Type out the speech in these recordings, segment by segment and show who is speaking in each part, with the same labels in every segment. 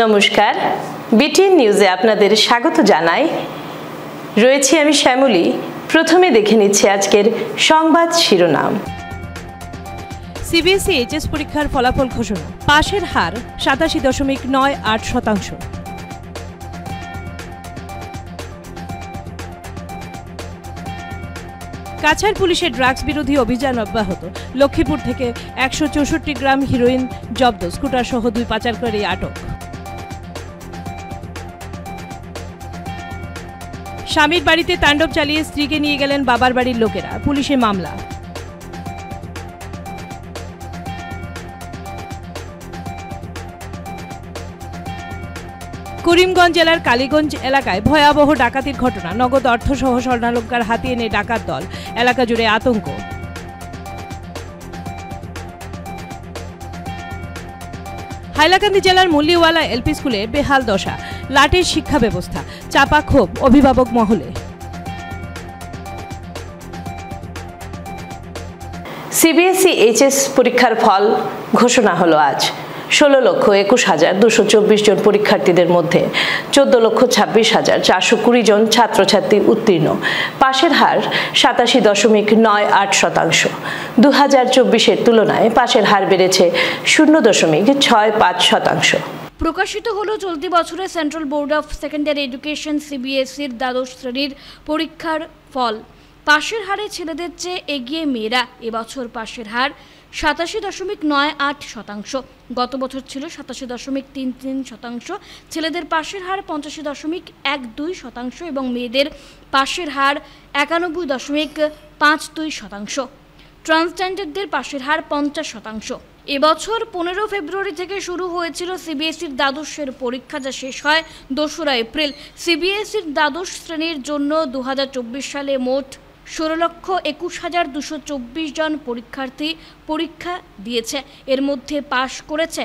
Speaker 1: নমস্কার, বিটিএন নিউজে আপনাদের স্বাগত জানাই। রয়েছি আমি শ্যামলী। প্রথমে দেখে নিচ্ছি আজকের সংবাদ শিরোনাম।
Speaker 2: সিবিএসই এইচএস পরীক্ষার ফলাফল ঘোষণা। পাশের হার 87.98%। কাছাড় পুলিশের ড্রাগস বিরোধী অভিযান অব্যাহত। লক্ষ্মীপুর থেকে 164 গ্রাম হিরোইন জব্দ, স্কুটার সহ 2 পাচারকারী আটক। স্বামীর বাড়িতে তাণ্ডব চালিয়ে স্ত্রীকে নিয়ে গেলেন বাবার বাড়ির লোকেরা, পুলিশে মামলা। করিমগঞ্জ জেলার কালীগঞ্জ এলাকায় ভয়াবহ ডাকাতির ঘটনা। নগদ অর্থসহ স্বর্ণালংকার হাতিয়ে এনে ডাকাত দল, এলাকা জুড়ে আতঙ্ক। হাইলাকান্দি জেলার মুল্লিওয়ালা এলপি স্কুলে বেহাল দশা, লাটের শিক্ষা ব্যবস্থা, চাপা ক্ষোভ অভিভাবক মহলে।
Speaker 1: সিবিএসই এইচএস পরীক্ষার ফল ঘোষণা হলো আজ। 16,21,224 জন পরীক্ষার্থীদের মধ্যে 14,26,420 জন ছাত্রছাত্রী উত্তীর্ণ। পাশের হার 87.98%। 2024-এর তুলনায় পাশের হার বেড়েছে 0.65%।
Speaker 3: প্রকাশিত হলো চলতি বছরে central board of secondary education সিবিএসইর দ্বাদশ শ্রেণীর পরীক্ষার ফল। পাশের হারে ছেলেদের চেয়ে এগিয়ে মেয়েরা। এবছর পাশের হার 87.98%। গত বছর ছিল 87.33%। ছেলেদের পাশের হার 85.12% এবং মেয়েদের পাশের হার 91.52%। ট্রান্সজেন্ডারদের পাশের হার 50%। এবছর 15 ফেব্রুয়ারি থেকে শুরু হয়েছিল সিবিএসইর দ্বাদশের পরীক্ষা, যা শেষ হয় 2রা এপ্রিল। সিবিএসইর দ্বাদশ শ্রেণীর জন্য 2024 সালে মোট 16,21,224 জন পরীক্ষার্থী পরীক্ষা দিয়েছে। এর মধ্যে পাশ করেছে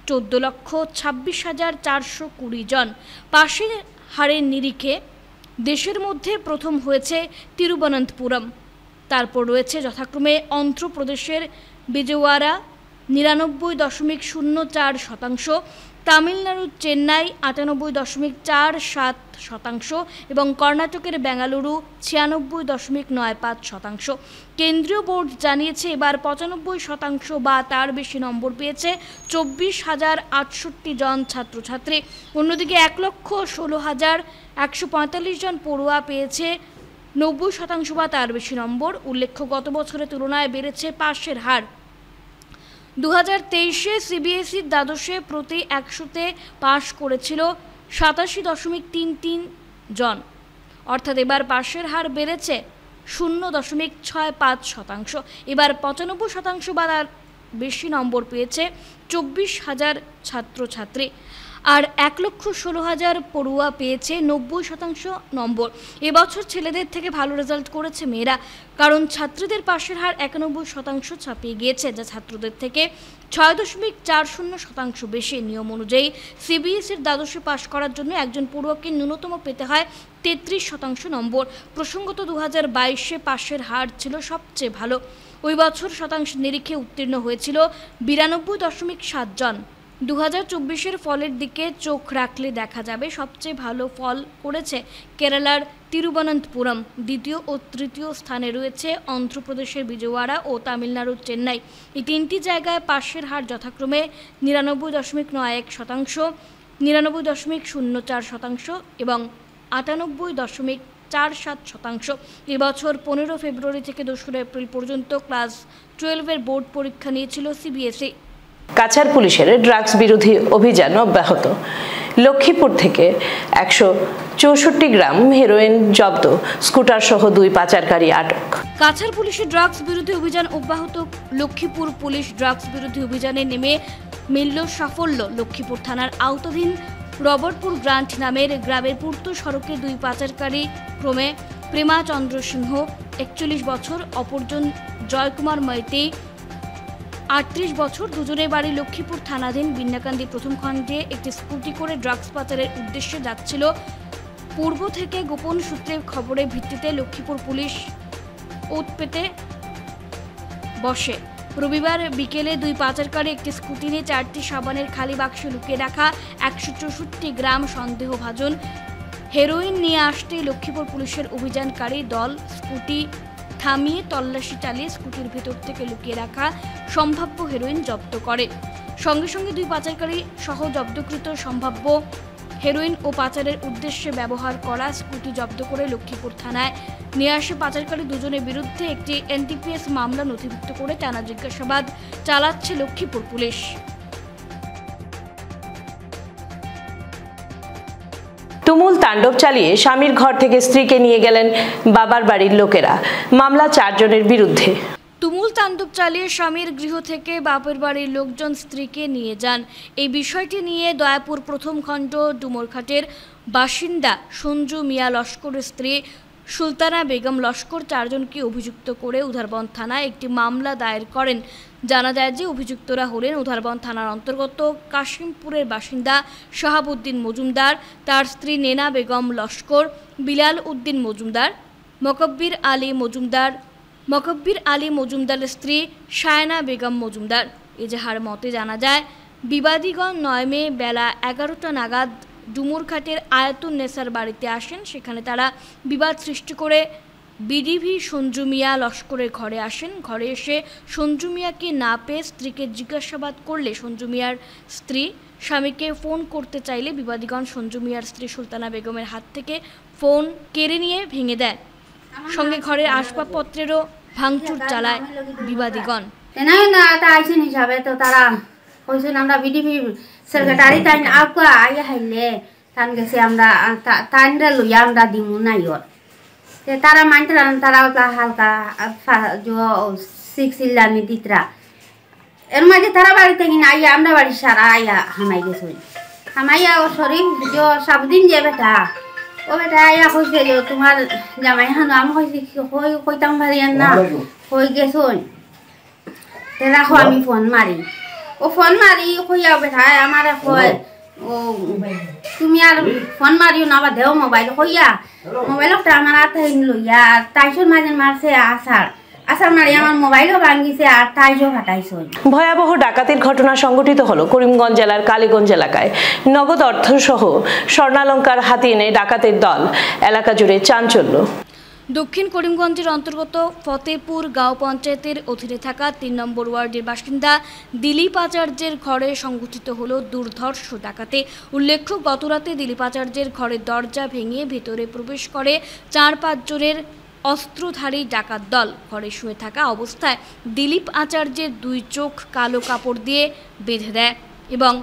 Speaker 3: 14,26,420 জন। পাশের হারের নিরিখে দেশের মধ্যে প্রথম হয়েছে তিরুবনন্তপুরম, তারপর রয়েছে যথাক্রমে অন্ধ্রপ্রদেশের বিজয়ওয়াড়া 99.04%, তামিলনাড়ুর চেন্নাই 98.47% এবং কর্ণাটকের বেঙ্গালুরু 96.95%। কেন্দ্রীয় বোর্ড জানিয়েছে এবার 95% বা তার বেশি নম্বর পেয়েছে 24,068 জন ছাত্রছাত্রী। অন্যদিকে 1,16,145 জন পড়ুয়া পেয়েছে 90% বা তার বেশি নম্বর। উল্লেখ্য, গত বছরের তুলনায় বেড়েছে পাশের হার। 2023-এ সিবিএসইর দ্বাদশে প্রতি 100-তে পাশ করেছিল 87.33 জন, অর্থাৎ এবার পাশের হার বেড়েছে 0.65%। এবার 95% বা তার বেশি নম্বর পেয়েছে 24,000 ছাত্রছাত্রী, আর 1,16,000 পড়ুয়া পেয়েছে 90% নম্বর। এবছর ছেলেদের থেকে ভালো রেজাল্ট করেছে মেয়েরা, কারণ ছাত্রীদের পাশের হার 91% ছাপিয়ে গিয়েছে, যা ছাত্রদের থেকে 6.40% বেশি। নিয়ম অনুযায়ী সিবিএসইর দ্বাদশে পাশ করার জন্য একজন পড়ুয়াকে ন্যূনতম পেতে হয় 33% নম্বর। প্রসঙ্গত 2022-এ পাশের হার ছিল সবচেয়ে ভালো। ওই বছর শতাংশ নিরিখে উত্তীর্ণ হয়েছিল 92.7 জন। 2024-এর ফলের দিকে চোখ রাখলে দেখা যাবে সবচেয়ে ভালো ফল করেছে কেরালার তিরুবনন্তপুরম, দ্বিতীয় ও তৃতীয় স্থানে রয়েছে অন্ধ্রপ্রদেশের বিজয়ওয়াড়া ও তামিলনাড়ুর চেন্নাই। এই তিনটি জায়গায় পাশের হার যথাক্রমে 99.91%, 99.04% এবং 98.47%। এবছর 15 ফেব্রুয়ারি থেকে 2রা এপ্রিল পর্যন্ত ক্লাস 12-এর বোর্ড পরীক্ষা নিয়েছিল সিবিএসই।
Speaker 1: কাছাড় পুলিশের ড্রাগস বিরোধী অভিযান অব্যাহত। লক্ষ্মীপুর থেকে 164 গ্রাম হেরোইন জব্দ, স্কুটার সহ 2 পাচারকারী আটক।
Speaker 3: কাছাড় পুলিশের ড্রাগস বিরোধী অভিযান অব্যাহত। লক্ষ্মীপুর পুলিশ ড্রাগস বিরোধী অভিযানে নেমে মিলল সাফল্য। লক্ষ্মীপুর থানার আওতাধীন রবরপুর গ্রান্ট নামের গ্রামের পূর্ত সড়কে 2 পাচারকারী ক্রমে প্রেমা চন্দ্র সিংহ 41 বছর, অপরজন জয়কুমার মাইতি 38 বছর, দুজনের বাড়ি লক্ষ্মীপুর থানাধীন বিন্নাকান্দি প্রথম খণ্ডে একটি স্কুটি করে ড্রাগস পাচারের উদ্দেশ্যে যাচ্ছিল। পূর্ব থেকে গোপন সূত্রের খবরের ভিত্তিতে লক্ষ্মীপুর পুলিশ ওত পেতে বসে। রবিবার বিকেলে দুই পাচারকারী একটি স্কুটি নিয়ে 4টি সাবানের খালি বাক্সে লুকিয়ে রাখা 164 গ্রাম সন্দেহভাজন হেরোইন নিয়ে আসতে লক্ষ্মীপুর পুলিশের অভিযানকারী দল স্কুটি থামিয়ে তল্লাশি চালিয়ে স্কুটির ভেতর থেকে লুকিয়ে রাখা সম্ভাব্য হেরোইন জব্দ করে। সঙ্গে সঙ্গে দুই পাচারকারী সহ জব্দকৃত সম্ভাব্য হেরোইন ও পাচারের উদ্দেশ্যে ব্যবহার করা স্কুটি জব্দ করে লক্ষ্মীপুর থানায় নিয়ে আসে। পাচারকারী দুজনের বিরুদ্ধে একটি এনডিপিএস মামলা নথিভুক্ত করে টানা জিজ্ঞাসাবাদ চালাচ্ছে লক্ষ্মীপুর পুলিশ।
Speaker 1: তুমুল তাণ্ডব চালিয়ে স্বামীর ঘর থেকে স্ত্রীকে নিয়ে গেলেন বাবার বাড়ির লোকেরা, মামলা 4 জনের বিরুদ্ধে।
Speaker 3: তুমুল তাণ্ডব চালিয়ে স্বামীর গৃহ থেকে বাপের বাড়ির লোকজন স্ত্রীকে নিয়ে যান। এই বিষয়টি নিয়ে দয়াপুর প্রথম খণ্ড ডুমরঘাটের বাসিন্দা সঞ্জু মিয়া লস্করের স্ত্রী সুলতানা বেগম লস্কর 4 জনকে অভিযুক্ত করে উধারবন থানায় একটি মামলা দায়ের করেন। জানা যায় যে অভিযুক্তরা হলেন উধারবন থানার অন্তর্গত কাশিমপুরের বাসিন্দা শাহাবুদ্দিন মজুমদার, তার স্ত্রী নেনা বেগম লস্কর, বিলাল উদ্দিন মজুমদার, মকব্বির আলী মজুমদারের স্ত্রী শায়না বেগম মজুমদার। এজাহার মতে জানা যায় বিবাদীগণ 9 মে বেলা 11টা নাগাদ ডুমুরঘাটের আয়াতুন নেসার বাড়িতে আসেন। সেখানে তারা বিবাদ সৃষ্টি করে বিডিভি সঞ্জু মিয়া লস্করের ঘরে আসেন। ঘরে এসে সঞ্জু মিয়াকে না পেয়ে স্ত্রীকে জিজ্ঞাসাবাদ করলে সঞ্জু মিয়ার স্ত্রী স্বামীকে ফোন করতে চাইলে বিবাদীগণ সঞ্জু মিয়ার স্ত্রী সুলতানা বেগমের হাত থেকে ফোন কেড়ে নিয়ে ভেঙে দেয়। সঙ্গে ঘরের আসবাবপত্রেরও ভাঙচুর চালায় বিবাদীগণ।
Speaker 4: হিসাবে তো তারা কইছেন আমরা বিডিপি সেক্রেটারি তাই আগুয়া আইয়া হাইলে তান গেছে আমরা তাইনরা লইয়া আমরা দিমু নাই ওর তারা মানতে তারা হালকা শিখছিলাম দিতরা। এর মাঝে তারা বাড়িতে কিনা আইয়া আমরা বাড়ির সারা আইয়া হামাই গেছে। হামাইয়া ও শরীফ সাবদিন যে বেটা ও বেটা আইয়া কইছে যে তোমার জামাই হানো আমি কইছি কইতাম পারিয়ান না কই গেছুন তে রাখো আমি ফোন মারি। ও ফোন মারি কইয়া বেটা আমার কয় ও তুমি আর ফোন মারিও না বা দেও মোবাইল কইয়া মোবাইলটা আমার হাতে লইয়া তাইশোর মাঝে মারছে আসার মারি আমার মোবাইলও ভাঙিছে আর তাইশো ফাটাইছে।
Speaker 1: ভয়াবহ ডাকাতির ঘটনা সংঘটিত হলো করিমগঞ্জ জেলার কালীগঞ্জ এলাকায়। নগদ অর্থ সহ স্বর্ণালংকার হাতিয়ে নেয় ডাকাতের দল, এলাকা জুড়ে চাঞ্চল্য।
Speaker 3: দক্ষিণ করিমগঞ্জের অন্তর্গত ফতেপুর গাঁও পঞ্চায়েতের অধীনে থাকা 3 নম্বর ওয়ার্ডের বাসিন্দা দিলীপ আচার্যের ঘরে সংঘটিত হলো দুর্ধর্ষ ডাকাতি। উল্লেখ্য গতরাতে দিলীপ আচার্যের ঘরের দরজা ভেঙে ভেতরে প্রবেশ করে 4-5 জনের অস্ত্রধারী ডাকাত দল। ঘরে শুয়ে থাকা অবস্থায় দিলীপ আচার্যের 2 চোখ কালো কাপড় দিয়ে বেঁধে দেয় এবং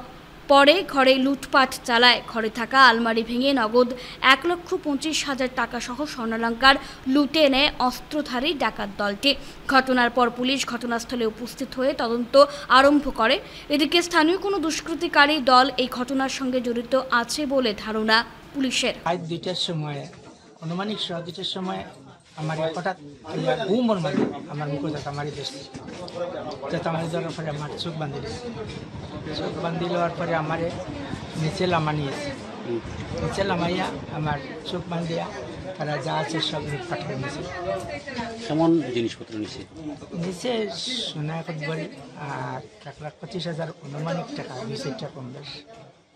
Speaker 3: পরে ঘরে লুটপাট চালায়। ঘরে থাকা আলমারি ভেঙে নগদ 1,25,000 টাকা সহ স্বর্ণালংকার লুটে নেয় অস্ত্রধারী ডাকাত দলটি। ঘটনার পর পুলিশ ঘটনাস্থলে উপস্থিত হয়ে তদন্ত আরম্ভ করে। এদিকে স্থানীয় কোনো দুষ্কৃতিকারী দল এই ঘটনার সঙ্গে জড়িত আছে বলে ধারণা পুলিশের।
Speaker 5: আজ 2টার সময় অনুমানিক 2টার সময় আমার হঠাৎ ঘুমোর মাঝে আমার মুখে যাতা মারি দিয়েছে। যাতে আমার যাওয়ার পরে আমার চোখ বাঁধি দিয়েছে। চোখ বাঁধি দেওয়ার পরে আমারে নিচে লামা নিয়েছে। নিচে লামাইয়া আমার চোখ বাঁধিয়া তারা যা আছে সব লুটপাট করে নিয়েছে।
Speaker 6: কেমন জিনিসপত্র নিছে?
Speaker 5: নিচে সোনা বলে আর 1,25,000 অনুমানিক টাকা, 2 টাকা কম বেশ।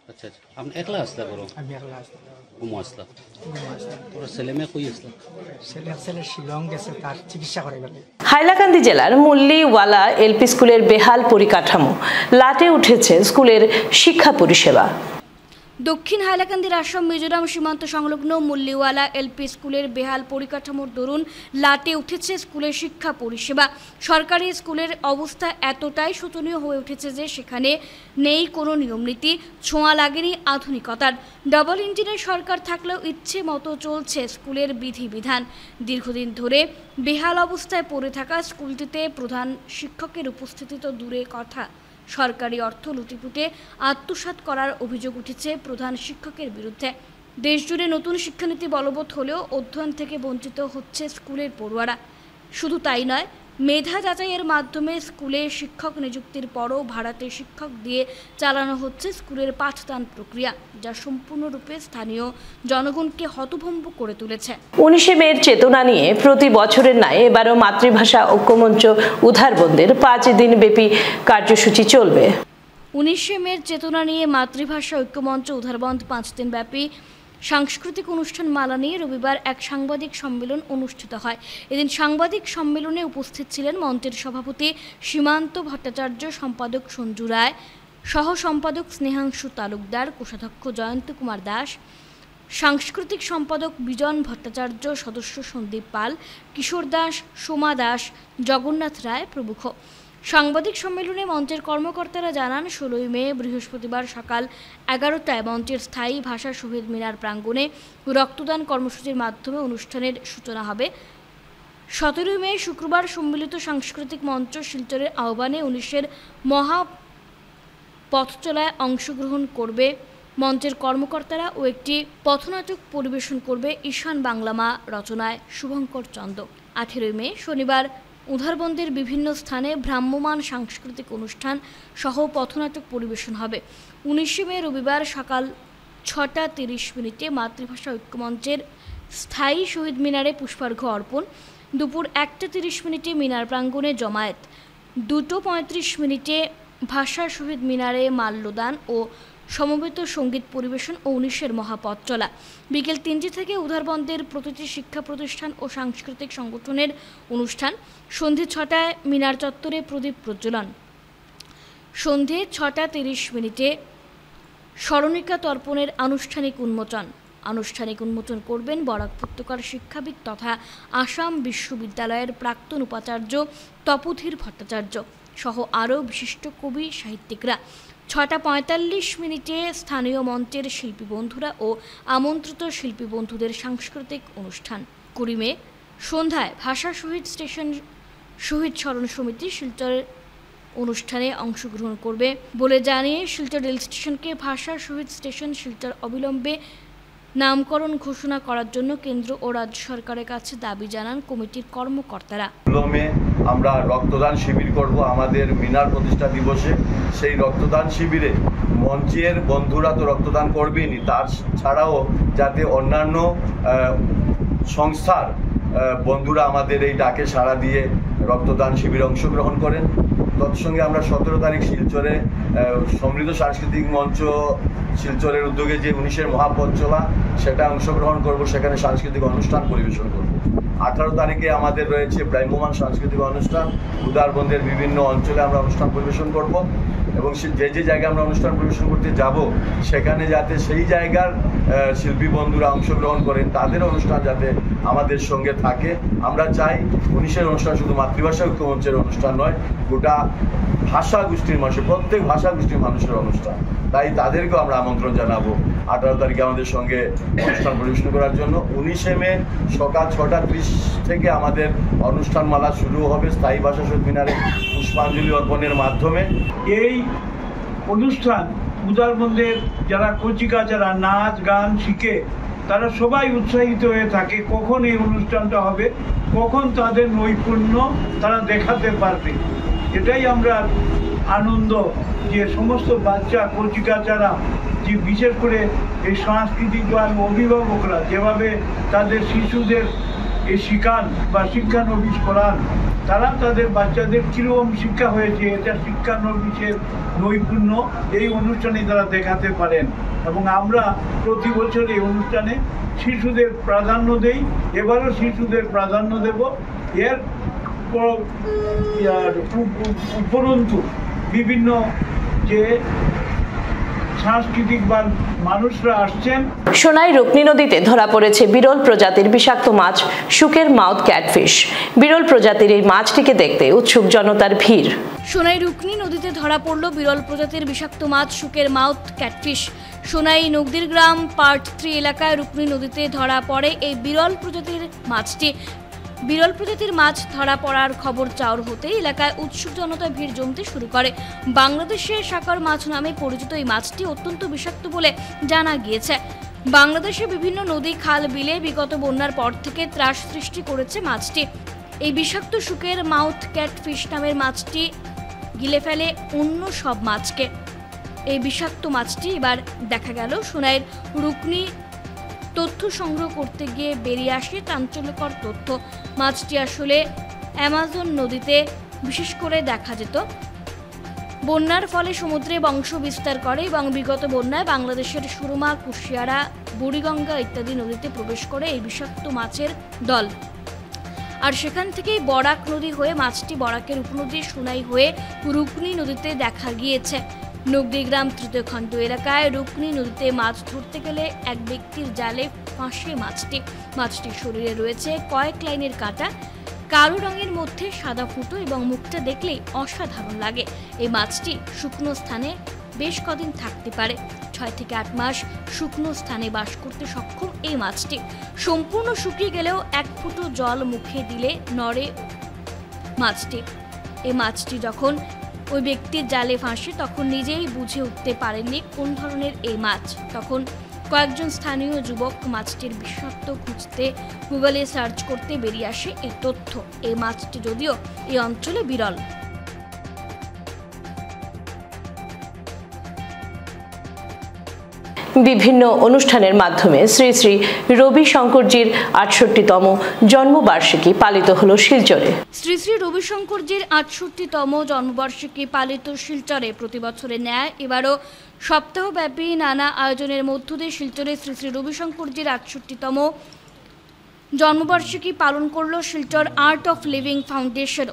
Speaker 6: আচ্ছা আচ্ছা, আপনি একলা আসলা বড়?
Speaker 5: আমি একলা আসলাম।
Speaker 6: ঘুমো আসলা? ওরা ছেলে মেয়ে কই আসলা?
Speaker 5: ছেলে শিলং গেছে তার চিকিৎসা করে গেলে।
Speaker 1: হাইলাকান্দি জেলার মুল্লিওয়ালা এলপি স্কুলের বেহাল পরিকাঠামো, লাটে উঠেছে স্কুলের শিক্ষা পরিষেবা।
Speaker 3: দক্ষিণ হাইলাকান্দির আসাম মিজোরাম সীমান্ত সংলগ্ন মুল্লিওয়ালা এলপি স্কুলের বেহাল পরিকাঠামোর দরুন লাটে উঠেছে স্কুলের শিক্ষা পরিষেবা। সরকারি স্কুলের অবস্থা এতটাই শোচনীয় হয়ে উঠেছে যে সেখানে নেই কোনো নিয়মনীতি, ছোঁয়া লাগেনি আধুনিকতার। ডাবল ইঞ্জিনের সরকার থাকলেও ইচ্ছে মতো চলছে স্কুলের বিধিবিধান। দীর্ঘদিন ধরে বেহাল অবস্থায় পড়ে থাকা স্কুলটিতে প্রধান শিক্ষকের উপস্থিতি তো দূরে কথা, সরকারি অর্থ লুটিপুটে আত্মসাৎ করার অভিযোগ উঠেছে প্রধান শিক্ষকের বিরুদ্ধে। দেশজুড়ে নতুন শিক্ষানীতি বলবৎ হলেও অধ্যয়ন থেকে বঞ্চিত হচ্ছে স্কুলের পড়ুয়ারা। শুধু তাই নয়, মেধা যাচাইয়ের মাধ্যমে স্কুলে শিক্ষক নিযুক্তির পরও ভাড়াটে শিক্ষক দিয়ে চালানো হচ্ছে স্কুলের পাঠদান প্রক্রিয়া, যা সম্পূর্ণরূপে স্থানীয় জনগণকে হতভম্ব করে তুলেছে। 19শে
Speaker 1: মের চেতনা নিয়ে প্রতি বছরের ন্যায় এবারও মাতৃভাষা ঐক্যমঞ্চ উধারবন্দের 5 দিন ব্যাপী কার্যসূচি চলবে।
Speaker 3: 19শে মের চেতনা নিয়ে মাতৃভাষা ঐক্যমঞ্চ উধারবন্দ 5 দিন ব্যাপী সাংস্কৃতিক অনুষ্ঠান মালা নিয়ে রবিবার এক সাংবাদিক সম্মেলন অনুষ্ঠিত হয়। এদিন সাংবাদিক সম্মেলনে উপস্থিত ছিলেন মঞ্চের সভাপতি সীমান্ত ভট্টাচার্য, সম্পাদক সঞ্জু রায়, সহ সম্পাদক স্নেহাংশু তালুকদার, কোষাধ্যক্ষ জয়ন্ত কুমার দাস, সাংস্কৃতিক সম্পাদক বিজন ভট্টাচার্য, সদস্য সন্দীপ পাল, কিশোর দাস, সোমা দাস, জগন্নাথ রায় প্রমুখ। সাংবাদিক সম্মেলনে মঞ্চের কর্মকর্তারা জানান, 16 মে বৃহস্পতিবার সকাল 11টায় মঞ্চের স্থায়ী ভাষা শহীদ মিনার প্রাঙ্গণে রক্তদান কর্মসূচির মাধ্যমে অনুষ্ঠানের সূচনা হবে। 17 মে শুক্রবার সম্মিলিত সাংস্কৃতিক মঞ্চ শিলচরের আহ্বানে 19-এর মহা পথচলায় অংশগ্রহণ করবে মঞ্চের কর্মকর্তারা ও একটি পথনাটক পরিবেশন করবে ঈশান বাংলা মা রচনায় শুভঙ্কর চন্দ। 18 মে শনিবার উধারবন্দের বিভিন্ন স্থানে ভ্রাম্যমাণ সাংস্কৃতিক অনুষ্ঠান সহ পথনাটক পরিবেশন হবে। 19শে মে রবিবার সকাল 6:30 মাতৃভাষা ঐক্যমঞ্চের স্থায়ী শহীদ মিনারে পুষ্পার্ঘ্য অর্পণ, দুপুর 1:30 মিনার প্রাঙ্গণে জমায়েত, 2:35 ভাষা শহীদ মিনারে মাল্যদান ও সমবেত সঙ্গীত পরিবেশন ও 19-এর মহাপথ চলা। বিকেল 3টা থেকে উধারবন্দের প্রতিটি শিক্ষা প্রতিষ্ঠান ও সাংস্কৃতিক সংগঠনের অনুষ্ঠান। সন্ধে 6টায় মিনার চত্বরে প্রদীপ প্রজ্বলন। সন্ধে 6:30 স্মরণিকা তর্পণের আনুষ্ঠানিক উন্মোচন করবেন বরাক উপত্যকার শিক্ষাবিদ তথা আসাম বিশ্ববিদ্যালয়ের প্রাক্তন উপাচার্য তপোধীর ভট্টাচার্য সহ আরও বিশিষ্ট কবি সাহিত্যিকরা। 6:45 স্থানীয় মঞ্চের শিল্পী বন্ধুরা ও আমন্ত্রিত শিল্পী বন্ধুদের সাংস্কৃতিক অনুষ্ঠান। 20 মে সন্ধ্যায় ভাষা শহীদ স্টেশন শহীদ স্মরণ সমিতি শিলচরের অনুষ্ঠানে অংশগ্রহণ করবে বলে জানিয়ে শিলচর রেল স্টেশনকে ভাষা শহীদ স্টেশন শিলচর অবিলম্বে নামকরণ ঘোষণা করার জন্য কেন্দ্র ও রাজ্য সরকারের কাছে দাবি জানান কমিটির কর্মকর্তারা।
Speaker 7: আমরা রক্তদান শিবির করব আমাদের মিনার প্রতিষ্ঠা দিবসে। সেই রক্তদান শিবিরে মঞ্চের বন্ধুরা তো রক্তদান করবেনই, তার ছাড়াও যাতে অন্যান্য সংস্থার বন্ধুরা আমাদের এই ডাকে সাড়া দিয়ে রক্তদান শিবিরে অংশগ্রহণ করেন। তৎসঙ্গে আমরা 17 তারিখ শিলচরে সমৃদ্ধ সাংস্কৃতিক মঞ্চ শিলচরের উদ্যোগে যে 19-এর মহাপথ চলা সেটা অংশগ্রহণ করব, সেখানে সাংস্কৃতিক অনুষ্ঠান পরিবেশন করব। 18 তারিখে আমাদের রয়েছে ভ্রাম্যমাণ সাংস্কৃতিক অনুষ্ঠান, উধারবন্দের বিভিন্ন অঞ্চলে আমরা অনুষ্ঠান পরিবেশন করব এবং যে জায়গায় আমরা অনুষ্ঠান পরিবেশন করতে যাব সেখানে যাতে সেই জায়গার শিল্পী বন্ধুরা অংশগ্রহণ করেন, তাদের অনুষ্ঠান যাতে আমাদের সঙ্গে থাকে। আমরা চাই 19-এর অনুষ্ঠান শুধু মাতৃভাষা ঐক্যমঞ্চের অনুষ্ঠান নয়, গোটা ভাষা গোষ্ঠীর মানুষের, প্রত্যেক ভাষা গোষ্ঠীর মানুষের অনুষ্ঠান। তাই তাদেরকেও আমরা আমন্ত্রণ জানাবো 18 তারিখে আমাদের সঙ্গে অনুষ্ঠান পরিবেশন করার জন্য। 19শে মে সকাল 6:30 থেকে আমাদের অনুষ্ঠানমালা শুরু হবে স্থায়ী ভাষা শহীদ মিনারে পুষ্পাঞ্জলি অর্পণের মাধ্যমে।
Speaker 8: এই অনুষ্ঠান উধারবন্দের যারা কচিকা যারা নাচ গান শিখে তারা সবাই উৎসাহিত হয়ে থাকে কখন এই অনুষ্ঠানটা হবে, কখন তাদের নৈপুণ্য তারা দেখাতে পারবে। এটাই আমরা আনন্দ যে সমস্ত বাচ্চা কচিকা যারা যে বিশেষ করে এই সাংস্কৃতিক বা অভিভাবকরা যেভাবে তাদের শিশুদের এই শিখান বা শিক্ষানবিশ করান, তারা তাদের বাচ্চাদের কীরকম শিক্ষা হয়েছে এটা শিক্ষানবিশের নৈপুণ্য এই অনুষ্ঠানে তারা দেখাতে পারেন। এবং আমরা প্রতি বছর এই অনুষ্ঠানে শিশুদের প্রাধান্য দেই, এবারও শিশুদের প্রাধান্য দেব। এর উপরন্তু বিভিন্ন যে সাংস্কৃতিক বা মানুষরা আসছেন।
Speaker 1: সোনাই রুকনি নদীতে ধরা পড়েছে বিরল প্রজাতির বিষাক্ত মাছ শুকের মাউথ ক্যাটফিশ। বিরল প্রজাতির এই মাছটিকে দেখতে উৎসুক জনতার ভিড়।
Speaker 3: সোনাই রুকনি নদীতে ধরা পড়ল বিরল প্রজাতির বিষাক্ত মাছ শুকের মাউথ ক্যাটফিশ। সোনাই নগদির গ্রাম পার্ট 3 এলাকায় রুকনি নদীতে ধরা পড়ে এই বিরল প্রজাতির মাছটি। বিরল প্রজাতির মাছ ধরা পড়ার খবর চাউর হতেই এলাকায় উৎসুক জনতা ভিড় জমতে শুরু করে। বাংলাদেশের সাকার মাছ নামে পরিচিত এই মাছটি অত্যন্ত বিষাক্ত বলে জানা গিয়েছে। বাংলাদেশের বিভিন্ন নদী খাল বিলে বিগত বন্যার পর থেকে ত্রাস সৃষ্টি করেছে মাছটি। এই বিষাক্ত শুকের মাউথ ক্যাটফিশ নামের মাছটি গিলে ফেলে অন্য সব মাছকে। এই বিষাক্ত মাছটি এবার দেখা গেল সোনাইয়ের রুকনি তথ্য সংগ্রহ করতে গিয়ে বেরিয়ে আসে চাঞ্চল্যকর তথ্য। মাছটি আসলে অ্যামাজন নদীতে বিশেষ করে দেখা যেত। বন্যার ফলে সমুদ্রে বংশ বিস্তার করে এবং বিগত বন্যায় বাংলাদেশের সুরমা, কুশিয়ারা, বুড়িগঙ্গা ইত্যাদি নদীতে প্রবেশ করে এই বিষাক্ত মাছের দল। আর সেখান থেকেই বরাক নদী হয়ে মাছটি বরাকের উপনদী সোনাই হয়ে রুকনি নদীতে দেখা গিয়েছে। নগদিগ্রাম তৃতীয় খণ্ড এলাকায় রুকনি নদীতে মাছ ধরতে গেলে এক ব্যক্তির জালে ফাঁসে মাছটির শরীরে রয়েছে কয়েক লাইনের কাঁটা, কালো রঙের মধ্যে সাদা ফুটো এবং মুখটা দেখলেই অসাধারণ লাগে। এই মাছটি শুকনো স্থানে বেশ কদিন থাকতে পারে। 6 থেকে 8 মাস শুকনো স্থানে বাস করতে সক্ষম এই মাছটি। সম্পূর্ণ শুকিয়ে গেলেও 1 ফুটো জল মুখে দিলে নড়ে মাছটি। এই মাছটি যখন ওই ব্যক্তির জালে ফাঁসে তখন নিজেই বুঝে উঠতে পারেননি কোন ধরনের এই মাছ। তখন কয়েকজন স্থানীয় যুবক মাছটির বিষাক্ত খুঁজতে গুগলে সার্চ করতে বেরিয়ে আসে এই তথ্য। এই মাছটি যদিও এই অঞ্চলে বিরল।
Speaker 1: বিভিন্ন অনুষ্ঠানের মাধ্যমে শ্রী শ্রী রবি শঙ্করজির 68তম জন্মবার্ষিকী পালিত হলো শিলচরে।
Speaker 3: শ্রী শ্রী রবি শঙ্করজির 68তম জন্মবার্ষিকী পালিত শিলচরে। প্রতি বছরের ন্যায় এবারও সপ্তাহব্যাপী নানা আয়োজনের মধ্য দিয়ে শিলচরে শ্রী শ্রী রবি শঙ্করজির 68তম জন্মবার্ষিকী পালন করল Silchar art of living foundation.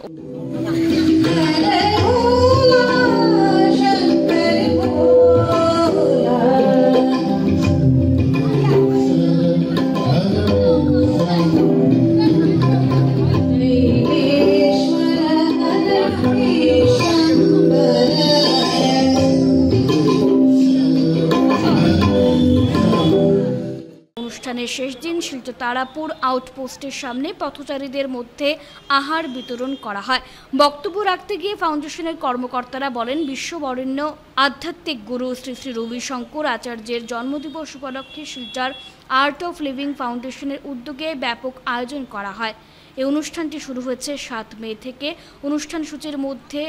Speaker 3: শেষ দিন শিলচর তারাপুর আউটপোস্টের সামনে পথচারীদের মধ্যে আহার বিতরণ করা হয়। বক্তব্য রাখতে গিয়ে ফাউন্ডেশনের কর্মকর্তারা বলেন, বিশ্ববরেণ্য আধ্যাত্মিক গুরু শ্রী শ্রী রবি শঙ্কর আচার্যের জন্মদিবস উপলক্ষে শিলচর আর্ট অফ লিভিং ফাউন্ডেশনের উদ্যোগে ব্যাপক আয়োজন করা হয়। এই অনুষ্ঠানটি শুরু হয়েছে 7 মে থেকে। অনুষ্ঠান সূচির মধ্যে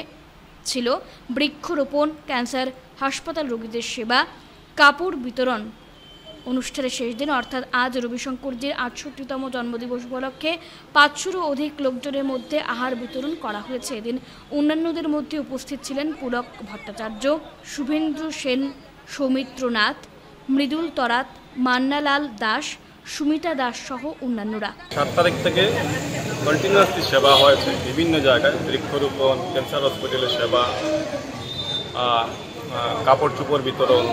Speaker 3: ছিল বৃক্ষরোপণ, ক্যান্সার হাসপাতাল রোগীদের সেবা, কাপড় বিতরণ। অনুষ্ঠানের শেষ দিন অর্থাৎ আজ রবি শঙ্করজির 68তম জন্মদিবস উপলক্ষে 500-রও অধিক লোকজনের মধ্যে আহার বিতরণ করা হয়েছে। এদিন অন্যান্যদের মধ্যে উপস্থিত ছিলেন পুলক ভট্টাচার্য, শুভেন্দু সেন, সৌমিত্রনাথ, মৃদুল তরাত, মান্নালাল দাস, সুমিতা দাস সহ অন্যান্যরা।
Speaker 9: 7 তারিখ থেকে কন্টিনিউয়াসলি সেবা হয়েছে বিভিন্ন জায়গায়, বৃক্ষরোপণ, ক্যান্সার হসপিটালের সেবা, কাপড় চোপড় বিতরণ,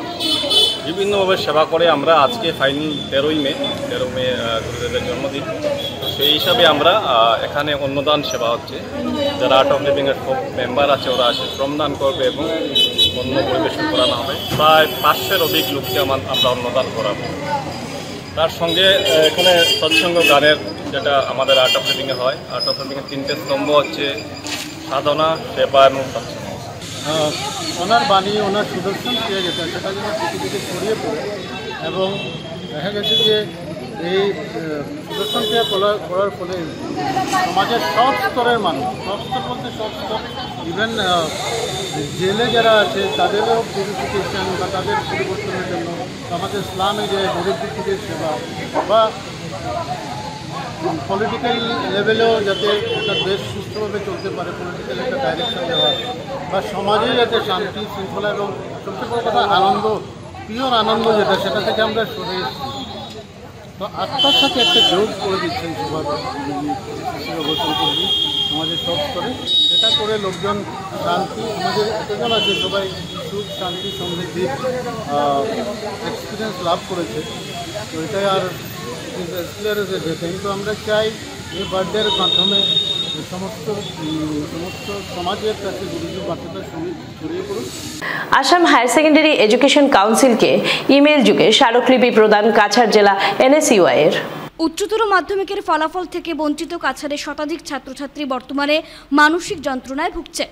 Speaker 9: বিভিন্নভাবে সেবা করে আমরা আজকে ফাইনাল 13 মে গুরুদেবের জন্মদিন, সেই হিসাবে আমরা এখানে অন্নদান সেবা হচ্ছে। যারা আর্ট অফ লিভিংয়ের মেম্বার আছে ওরা আসে শ্রমদান করবে এবং অন্ন পরিবেশন করানো হবে। প্রায় 500-এর অধিক লোককে আমরা অন্নদান করাবো। তার সঙ্গে এখানে সৎসঙ্গ গানের যেটা আমাদের আর্ট অফ লিভিংয়ে হয়। আর্ট অফ লিভিংয়ের 3টে স্তম্ভ হচ্ছে সাধনা, সেবা এবং সৎসঙ্গ।
Speaker 10: ওনার বাণী, ওনার সুদর্শন ক্রিয়া যেটা সেটা যেন পৃথিবীতে ছড়িয়ে পড়ে এবং দেখা গেছে যে এই সুদর্শন ক্রিয়া করার ফলে সমাজের সব স্তরের মানুষ, সব স্তর বলতে সব স্তর, ইভেন জেলে যারা আছে তাদেরও পিউরিফিকেশন বা তাদের পরিবর্তনের জন্য আমাদের ইসলামে যে গরিব দুঃখীদের সেবা বা পলিটিক্যাল লেভেলেও যাতে একটা দেশ সুস্থভাবে চলতে পারে, পলিটিক্যাল একটা ডাইরেকশন দেওয়া বা সমাজে যাতে শান্তি শৃঙ্খলা এবং সবচেয়ে বড় কথা আনন্দ, পিওর আনন্দ যেটা, সেটা থেকে আমরা সরে এসেছি। তো আত্মার সাথে একটা যোগ করে দিচ্ছেন সেভাবে সমাজের সব স্তরে। এটা করে লোকজন শান্তি, আমাদের এতজন আছে সবাই সুখ, শান্তি, সমৃদ্ধির এক্সপিরিয়েন্স লাভ করেছে। তো এটাই আর কিন্তু আমরা চাই এই বার্থডের মাধ্যমে সমস্ত সমাজের কাছে গুরুজি বার্তাটা ছড়িয়ে পড়ুন।
Speaker 1: আসাম হায়ার সেকেন্ডারি এডুকেশন কাউন্সিলকে ইমেল যুগে স্মারকলিপি প্রদান কাছাড় জেলা NSUI এর।
Speaker 3: উচ্চতর মাধ্যমিকের ফলাফল থেকে বঞ্চিত কাছাড়ের শতাধিক ছাত্রছাত্রী বর্তমানে মানসিক যন্ত্রণায় ভুগছে।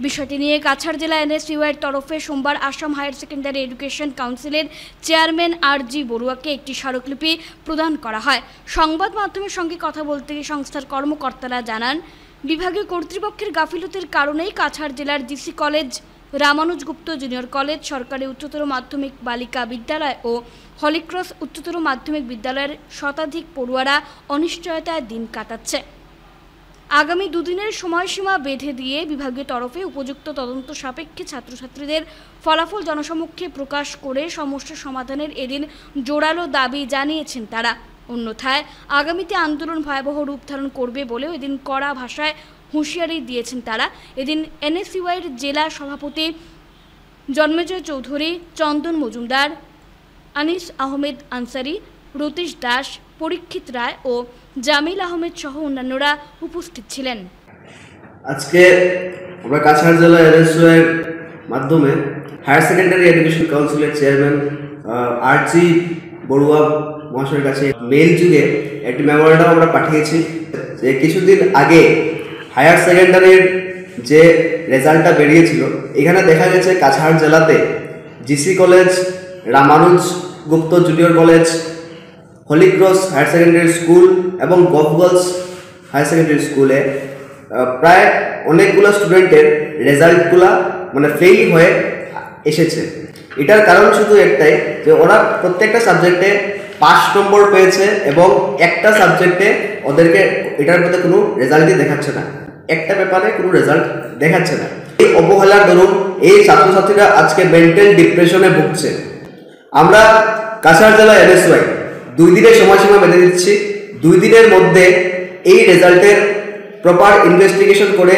Speaker 3: বিষয়টি নিয়ে কাছাড় জেলা এনএসইউআই এর তরফে সোমবার আসাম হায়ার সেকেন্ডারি এডুকেশন কাউন্সিলের চেয়ারম্যান আর.জি. বড়ুয়াকে একটি স্মারকলিপি প্রদান করা হয়। সংবাদ মাধ্যমের সঙ্গে কথা বলতে গিয়ে সংস্থার কর্মকর্তারা জানান, বিভাগীয় কর্তৃপক্ষের গাফিলতির কারণেই কাছাড় জেলার GC college, Ramanuj Gupta junior college, সরকারি উচ্চতর মাধ্যমিক বালিকা বিদ্যালয় ও হলিক্রস উচ্চতর মাধ্যমিক বিদ্যালয়ের শতাধিক পড়ুয়ারা অনিশ্চয়তায় দিন কাটাচ্ছে। আগামী দুদিনের সময়সীমা বেঁধে দিয়ে বিভাগীয় তরফে উপযুক্ত তদন্ত সাপেক্ষে ছাত্রছাত্রীদের ফলাফল জনসমক্ষে প্রকাশ করে সমস্যা সমাধানের এদিন জোরালো দাবি জানিয়েছেন তারা। অন্যথায় আগামীতে আন্দোলন ভয়াবহ রূপ ধারণ করবে বলেও এদিন কড়া ভাষায় হুঁশিয়ারি দিয়েছেন তারা। এদিন এনএসইউআই এর জেলা সভাপতি জন্মেজয় চৌধুরী, চন্দন মজুমদার, আনিস আহমেদ আনসারি, রতীশ দাস, পরীক্ষিত রায় ও জামিল আহমেদ সহ অন্যান্যরা উপস্থিত ছিলেন।
Speaker 11: আজকে আমরা কাছাড় জেলা এনএসইউআই এর মাধ্যমে হায়ার সেকেন্ডারি এডুকেশন কাউন্সিলের চেয়ারম্যান আর.জি. বড়ুয়া মহাশয়ের কাছে মেইল যুগে একটি মেমোরেন্ডাম আমরা পাঠিয়েছি যে কিছুদিন আগে হায়ার সেকেন্ডারির যে রেজাল্টটা বেরিয়েছিল, এখানে দেখা গেছে কাছাড় জেলাতে GC college, Ramanuj Gupta junior college, holy cross higher secondary school এবং গভর্নমেন্টস হায়ার সেকেন্ডারি স্কুলে প্রায় অনেকগুলো স্টুডেন্টের রেজাল্টগুলা ফেল হয়ে এসেছে। এটার কারণ শুধু একটাই যে ওরা প্রত্যেকটা সাবজেক্টে 5 নম্বর পেয়েছে এবং একটা সাবজেক্টে ওদেরকে এটার মধ্যে কোনো রেজাল্টই দেখাচ্ছে না, একটা পেপারে কোনো রেজাল্ট দেখাচ্ছে না। এই অবহেলার দরুন এই ছাত্রছাত্রীরা আজকে মেন্টাল ডিপ্রেশনে ভুগছে। আমরা কাছাড় জেলা এনএসইউআই 2 দিনের সময়সীমা বেঁধে দিচ্ছি। 2 দিনের মধ্যে এই রেজাল্টের প্রপার ইনভেস্টিগেশন করে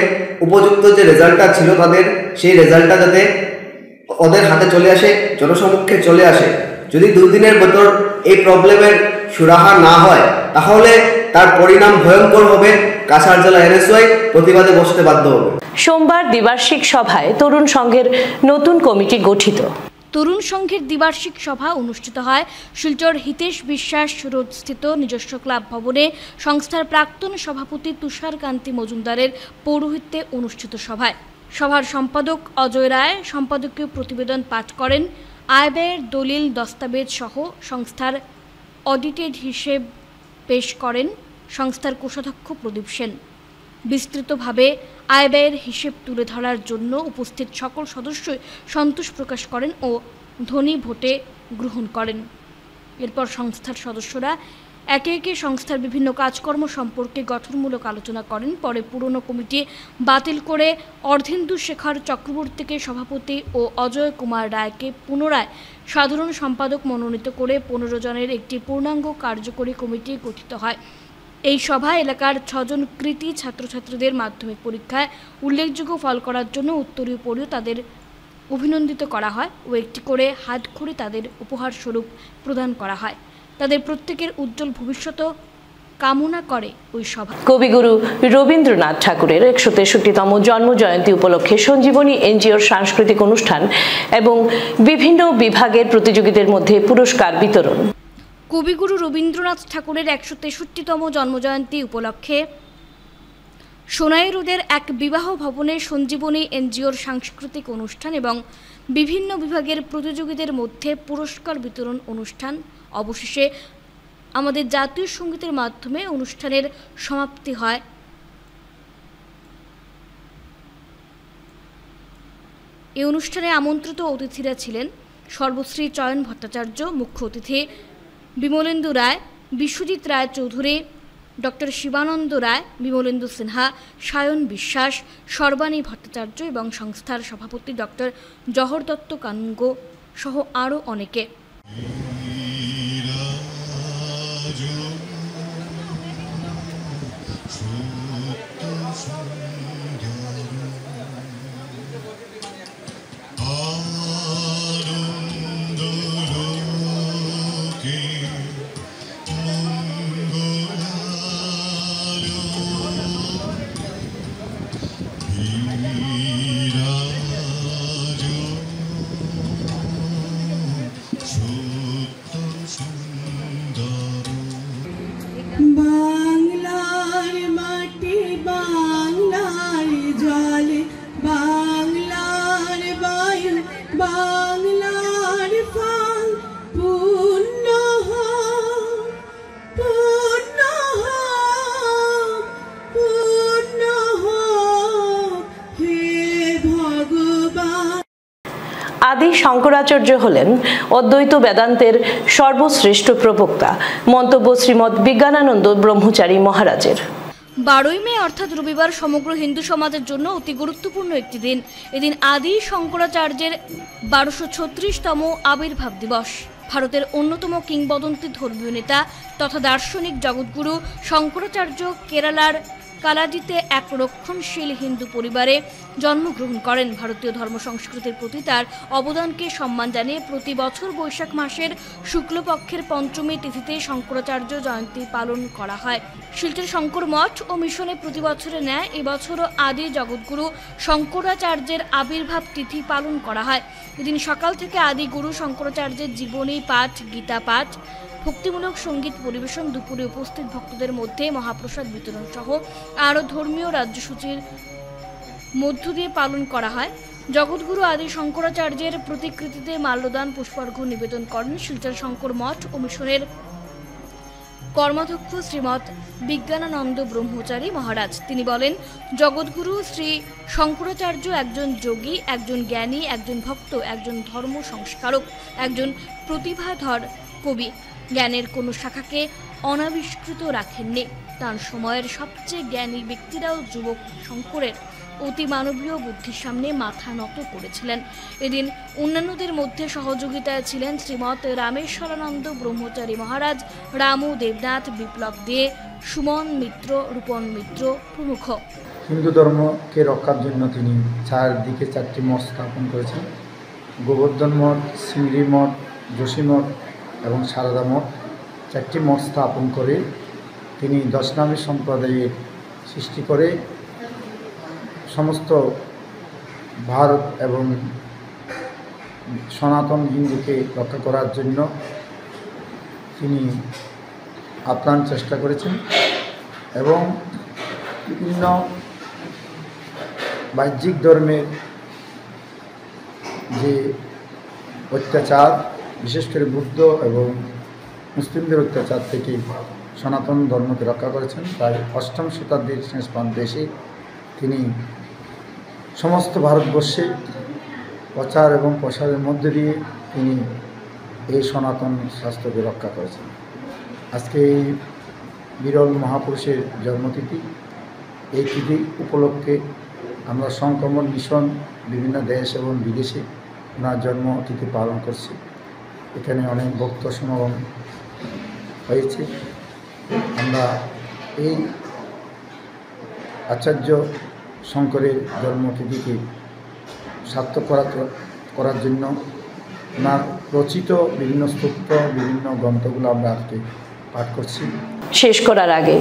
Speaker 11: উপযুক্ত যে রেজাল্টটা ছিল তাদের, সেই রেজাল্টটা যাতে ওদের হাতে চলে আসে, জনসমক্ষে চলে আসে। যদি 2 দিনের ভেতর এই প্রবলেমের সুরাহা না হয় তাহলে তার পরিণাম ভয়ঙ্কর হবে। কাছাড় জেলা এনএসইউআই প্রতিবাদে বসতে বাধ্য হবে।
Speaker 1: সোমবার দ্বিবার্ষিক সভায় তরুণ সংঘের নতুন কমিটি গঠিত।
Speaker 3: তরুণ সংঘের দ্বিবার্ষিক সভা অনুষ্ঠিত হয় শিলচর হিতেশ বিশ্বাস রোডস্থিত নিজস্ব ক্লাব ভবনে। সংস্থার প্রাক্তন সভাপতি তুষার কান্তি মজুমদারের পৌরোহিত্যে অনুষ্ঠিত সভায় সভার সম্পাদক অজয় রায় সম্পাদকীয় প্রতিবেদন পাঠ করেন। আয় ব্যয়ের দলিল দস্তাবেজ সহ সংস্থার অডিটেড হিসেব পেশ করেন সংস্থার কোষাধ্যক্ষ প্রদীপ সেন। বিস্তৃতভাবে আয় ব্যয়ের হিসেব তুলে ধরার জন্য উপস্থিত সকল সদস্যই সন্তোষ প্রকাশ করেন ও ধ্বনি ভোটে গ্রহণ করেন। এরপর সংস্থার সদস্যরা একে একে সংস্থার বিভিন্ন কাজকর্ম সম্পর্কে গঠনমূলক আলোচনা করেন। পরে পুরনো কমিটি বাতিল করে অর্ধেন্দু শেখর চক্রবর্তীকে সভাপতি ও অজয় কুমার রায়কে পুনরায় সাধারণ সম্পাদক মনোনীত করে 15 জনের একটি পূর্ণাঙ্গ কার্যকরী কমিটি গঠিত হয়। এই সভায় এলাকার 6 জন কৃতী ছাত্রছাত্রীদের মাধ্যমিক পরীক্ষায় উল্লেখযোগ্য ফল করার জন্য উত্তরীয় পড়েও তাদের অভিনন্দিত করা হয় ও একটি করে হাতখড়ি তাদের উপহার স্বরূপ প্রদান করা হয়। তাদের প্রত্যেকের উজ্জ্বল ভবিষ্যৎ কামনা করে ওই সভা।
Speaker 1: কবিগুরু রবীন্দ্রনাথ ঠাকুরের 163তম জন্ম জয়ন্তী উপলক্ষে সঞ্জীবনী এনজিওর সাংস্কৃতিক অনুষ্ঠান এবং বিভিন্ন বিভাগের প্রতিযোগীদের মধ্যে পুরস্কার বিতরণ।
Speaker 3: কবিগুরু রবীন্দ্রনাথ ঠাকুরের 163তম জন্মজয়ন্তী উপলক্ষে সোনাই রোডের এক বিবাহ ভবনে সঞ্জীবনী এনজিওর সাংস্কৃতিক অনুষ্ঠান এবং বিভিন্ন বিভাগের প্রতিযোগীদের মধ্যে পুরস্কার বিতরণ অনুষ্ঠান। অবশেষে আমাদের জাতীয় সঙ্গীতের মাধ্যমে অনুষ্ঠানের সমাপ্তি হয়। এই অনুষ্ঠানে আমন্ত্রিত অতিথিরা ছিলেন সর্বশ্রী চয়ন ভট্টাচার্য, মুখ্য অতিথি বিমলেন্দু রায়, বিশ্বজিৎ রায় চৌধুরী, ডক্টর শিবানন্দ রায়, বিমলেন্দু সিনহা, সায়ন বিশ্বাস, সর্বাণী ভট্টাচার্য এবং সংস্থার সভাপতি ডক্টর জহর দত্ত কানুঙ্গ সহ আরও অনেকে।
Speaker 12: বাংলার মাটি বাংলার জল
Speaker 1: আদি শঙ্করাচার্য হলেন অদ্বৈত বেদান্তের সর্বশ্রেষ্ঠ প্রবক্তা। মন্তব্য শ্রীমৎ বিজ্ঞানানন্দ ব্রহ্মচারী মহারাজের।
Speaker 3: 12ই মে অর্থাৎ রবিবার সমগ্র হিন্দু সমাজের জন্য অতি গুরুত্বপূর্ণ একটি দিন। এদিন আদি শঙ্করাচার্যের 1236তম আবির্ভাব দিবস। ভারতের অন্যতম কিংবদন্তি ধর্মীয় নেতা তথা দার্শনিক জগৎগুরু শঙ্করাচার্য কেরালার কালাজিতে এক রক্ষণশীল হিন্দু পরিবারে জন্মগ্রহণ করেন। ভারতীয় ধর্ম সংস্কৃতির প্রতি তার অবদানকে সম্মান জানিয়ে প্রতি বছর বৈশাখ মাসের শুক্লপক্ষের পঞ্চমী তিথিতে শঙ্করাচার্য জয়ন্তী পালন করা হয়। শিলচর শঙ্কর মঠ ও মিশনে প্রতি বছরের ন্যায় এবছরও আদি জগৎগুরু শঙ্করাচার্যের আবির্ভাব তিথি পালন করা হয়। এদিন সকাল থেকে আদি গুরু শঙ্করাচার্যের জীবনী পাঠ, গীতা পাঠ, ভক্তিমূলক সঙ্গীত পরিবেশন, দুপুরে উপস্থিত ভক্তদের মধ্যে মহাপ্রসাদ বিতরণ সহ আরও ধর্মীয় রাজ্যসূচির মধ্য দিয়ে পালন করা হয়। জগৎগুরু আদি শঙ্করাচার্যের প্রতিকৃতিতে মাল্যদান, পুষ্পার্ঘ্য নিবেদন করেন শিলচর শঙ্কর মঠ ও মিশনের কর্মাধ্যক্ষ শ্রীমৎ বিজ্ঞানানন্দ ব্রহ্মচারী মহারাজ। তিনি বলেন, জগৎগুরু শ্রী শঙ্করাচার্য একজন যোগী, একজন জ্ঞানী, একজন ভক্ত, একজন ধর্ম সংস্কারক, একজন প্রতিভাধর কবি। জ্ঞানের কোনো শাখাকে অনাবিষ্কৃত রাখেননি। তার সময়ের সবচেয়ে জ্ঞানী ব্যক্তিরাও যুবক শঙ্করের অতি মানবীয় বুদ্ধির সামনে মাথা নত করেছিলেন। এদিন অন্যান্যদের মধ্যে সহযোগিতায় ছিলেন শ্রীমৎ রামেশ্বরানন্দ ব্রহ্মচারী মহারাজ, রামু দেবনাথ, বিপ্লব দে, সুমন মিত্র, রূপন মিত্র প্রমুখ।
Speaker 12: হিন্দু ধর্মকে রক্ষার জন্য তিনি চারদিকে 4টি মঠ স্থাপন করেছেন। গোবর্ধন মঠ, সিংড়ি মঠ, যোশী মঠ এবং সারদা মঠ, 4টি মঠ স্থাপন করে তিনি দশনামী সম্প্রদায়ের সৃষ্টি করে সমস্ত ভারত এবং সনাতন হিন্দুকে রক্ষা করার জন্য তিনি আপ্রাণ চেষ্টা করেছেন এবং বিভিন্ন বাহ্যিক ধর্মের যে অত্যাচার, বিশেষ করে বুদ্ধ এবং মুসলিমদের অত্যাচার থেকে সনাতন ধর্মকে রক্ষা করেছেন। তাই 8ম শতাব্দীর শেষ প্রান্তে এসে তিনি সমস্ত ভারতবর্ষে প্রচার এবং প্রসারের মধ্যে দিয়ে তিনি এই সনাতন শাস্ত্রকে রক্ষা করেছেন। আজকে এই বিরল মহাপুরুষের জন্মতিথি, এই তিথি উপলক্ষে আমরা সংক্রমণ মিশন বিভিন্ন দেশ এবং বিদেশে ওনার জন্মতিথি পালন করছি। এখানে অনেক ভক্ত সমাগম হয়েছে। আমরা এই আচার্য শঙ্করের জন্মতিথিকে সার্থক করার জন্য ওনার রচিত বিভিন্ন স্তোত্র, বিভিন্ন গ্রন্থগুলো আমরা আজকে পাঠ করছি।
Speaker 1: শেষ করার আগে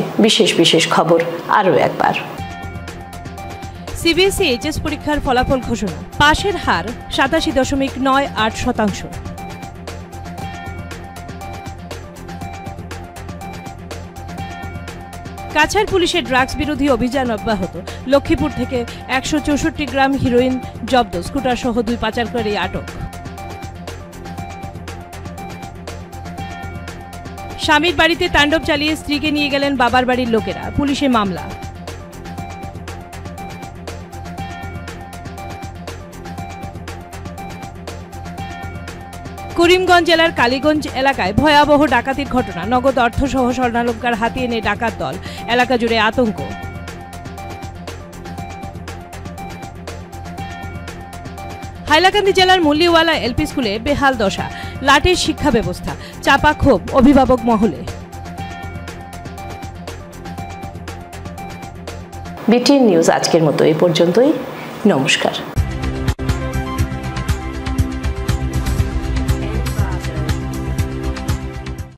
Speaker 1: বিশেষ খবর আরও একবার।
Speaker 2: সিবিএসই এইচএস পরীক্ষার ফলাফল ঘোষণা। পাশের হার 87.98%। কাছাড় পুলিশের ড্রাগস বিরোধী অভিযান অব্যাহত। লক্ষ্মীপুর থেকে 164 গ্রাম হিরোইন জব্দ, স্কুটার সহ 2 পাচারকারী আটক। স্বামীর বাড়িতে তাণ্ডব চালিয়ে স্ত্রীকে নিয়ে গেলেন বাবার বাড়ির লোকেরা, পুলিশে মামলা। করিমগঞ্জ জেলার কালীগঞ্জ এলাকায় ভয়াবহ ডাকাতির ঘটনা। নগদ অর্থসহ স্বর্ণালংকার হাতিয়ে এনে ডাকাত দল, এলাকা জুড়ে আতঙ্ক। হাইলাকান্দি জেলার মুল্লিওয়ালা এলপি স্কুলে বেহাল দশা, লাঠির শিক্ষা ব্যবস্থা, চাপা ক্ষোভ অভিভাবক মহলে।
Speaker 1: বিটিএন নিউজ আজকের মতো এই পর্যন্তই। নমস্কার।